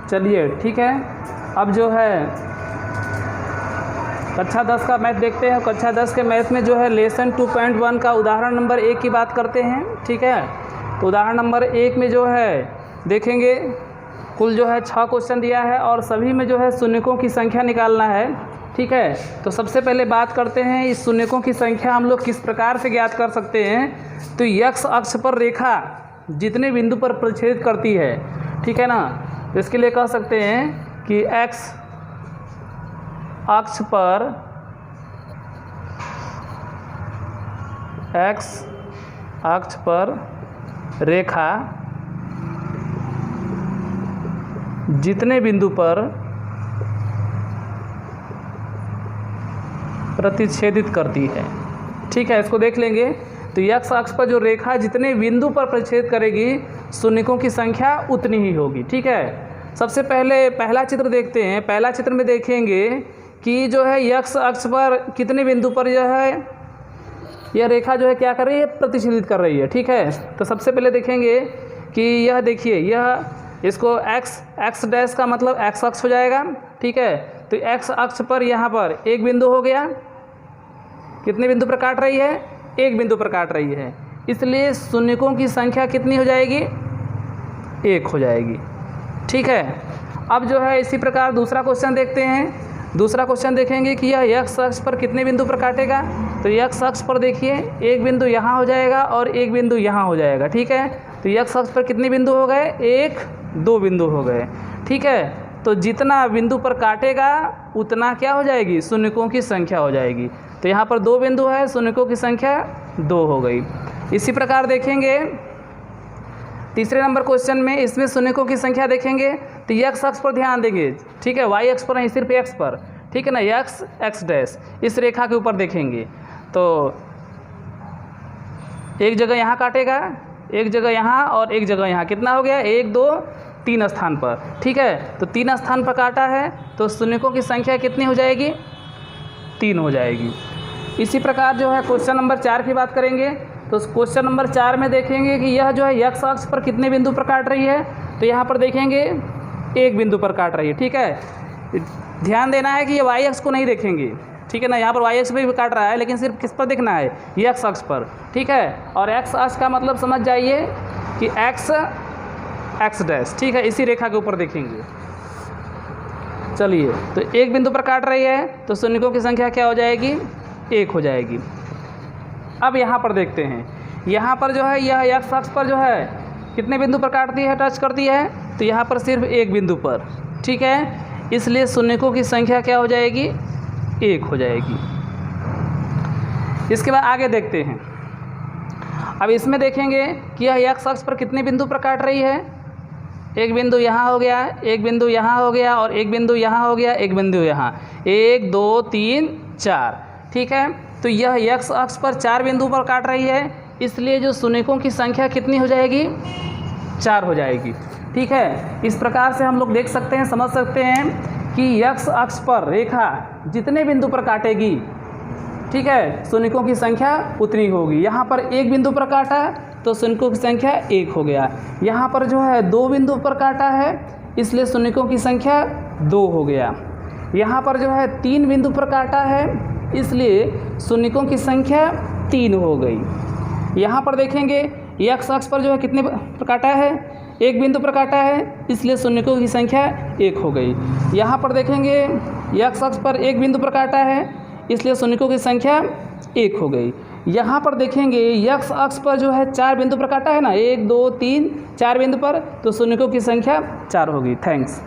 चलिए ठीक है, अब जो है कक्षा 10 का मैथ देखते हैं। कक्षा 10 के मैथ में जो है लेसन 2.1 का उदाहरण नंबर 1 की बात करते हैं। ठीक है, तो उदाहरण नंबर 1 में जो है देखेंगे कुल जो है 6 क्वेश्चन दिया है और सभी में जो है शून्यकों की संख्या निकालना है। ठीक है, तो सबसे पहले बात करते हैं इस शून्यकों की संख्या हम लोग किस प्रकार से ज्ञात कर सकते हैं। तो x अक्ष पर रेखा जितने बिंदु पर प्रतिच्छेद करती है, ठीक है ना, तो इसके लिए कह सकते हैं कि x अक्ष पर रेखा जितने बिंदु पर प्रतिच्छेदित करती है। ठीक है, इसको देख लेंगे। तो x अक्ष पर जो रेखा जितने बिंदु पर प्रतिच्छेद करेगी शून्यकों की संख्या उतनी ही होगी। ठीक है, सबसे पहले पहला चित्र देखते हैं। पहला चित्र में देखेंगे कि जो है x अक्ष पर कितने बिंदु पर जो है यह रेखा जो है क्या कर रही है, प्रतिच्छेदित कर रही है। ठीक है, तो सबसे पहले देखेंगे कि यह देखिए, यह इसको x डैश का मतलब x अक्ष हो जाएगा। ठीक है, तो x अक्ष पर यहाँ पर एक बिंदु हो गया। कितने बिंदु पर काट रही है, एक बिंदु पर काट रही है, इसलिए शून्यकों की संख्या कितनी हो जाएगी, 1 हो जाएगी। ठीक है, अब जो है इसी प्रकार दूसरा क्वेश्चन देखते हैं। दूसरा क्वेश्चन देखेंगे कि यह x अक्ष पर कितने बिंदु पर काटेगा। तो x अक्ष पर देखिए एक बिंदु यहाँ हो जाएगा और एक बिंदु यहाँ हो जाएगा। ठीक है, तो x अक्ष पर कितने बिंदु हो गए, 1 2 बिंदु हो गए। ठीक है, तो जितना बिंदु पर काटेगा उतना क्या हो जाएगी, शून्यकों की संख्या हो जाएगी। तो यहाँ पर 2 बिंदु है, शून्यकों की संख्या 2 हो गई। इसी प्रकार देखेंगे तीसरे नंबर क्वेश्चन में, इसमें शून्यकों की संख्या देखेंगे तो x अक्ष पर ध्यान देंगे। ठीक है, y अक्ष पर नहीं, सिर्फ x पर। ठीक है ना, x डैश इस रेखा के ऊपर देखेंगे तो एक जगह यहाँ काटेगा, एक जगह यहाँ और एक जगह यहाँ। कितना हो गया, 1 2 3 स्थान पर। ठीक है, तो 3 स्थान पर काटा है तो शून्यकों की संख्या कितनी हो जाएगी, 3 हो जाएगी। इसी प्रकार जो है क्वेश्चन नंबर 4 की बात करेंगे। तो क्वेश्चन नंबर 4 में देखेंगे कि यह जो है x अक्ष पर कितने बिंदु पर काट रही है। तो यहाँ पर देखेंगे एक बिंदु पर काट रही है। ठीक है, ध्यान देना है कि ये y अक्ष को नहीं देखेंगे। ठीक है ना, यहाँ पर y अक्ष पर भी काट रहा है लेकिन सिर्फ किस पर देखना है, x अक्ष पर। ठीक है, और x अक्ष का मतलब समझ जाइए कि x डैश। ठीक है, इसी रेखा के ऊपर देखेंगे। चलिए, तो एक बिंदु पर काट रही है तो शून्यकों की संख्या क्या हो जाएगी, 1 हो जाएगी। अब यहाँ पर देखते हैं, यहाँ पर जो है यह x अक्ष पर जो है कितने बिंदु पर काटती है, टच करती है। तो यहाँ पर सिर्फ एक बिंदु पर। ठीक है, इसलिए शून्यकों की संख्या क्या हो जाएगी, 1 हो जाएगी। इसके बाद आगे देखते हैं। अब इसमें देखेंगे कि यह x अक्ष पर कितने बिंदु पर काट रही है। एक बिंदु यहाँ हो गया, एक बिंदु यहाँ हो गया और एक बिंदु यहाँ हो गया, एक बिंदु यहाँ, 1 2 3 4। ठीक है, तो यह x अक्ष पर 4 बिंदु पर काट रही है, इसलिए जो शून्यकों की संख्या कितनी हो जाएगी, 4 हो जाएगी। ठीक है, इस प्रकार से हम लोग देख सकते हैं, समझ सकते हैं कि x अक्ष पर रेखा जितने बिंदु पर काटेगी, ठीक है, शून्यकों की संख्या उतनी होगी। यहाँ पर एक बिंदु पर काटा तो शून्यकों की संख्या 1 हो गया। यहाँ पर जो है 2 बिंदु पर काटा है इसलिए शून्यकों की संख्या 2 हो गया। यहाँ पर जो है 3 बिंदु पर काटा है इसलिए शून्यकों की संख्या 3 हो गई। यहाँ पर देखेंगे x अक्ष पर जो है कितने पर काटा है, एक बिंदु पर काटा है इसलिए शून्यकों की संख्या 1 हो गई। यहाँ पर देखेंगे x अक्ष पर एक बिंदु पर काटा है इसलिए शून्यकों की संख्या 1 हो गई। यहाँ पर देखेंगे x अक्ष पर जो है 4 बिंदु पर काटा है ना, 1 2 3 4 बिंदु पर, तो शून्यकों की संख्या 4 होगी। थैंक्स।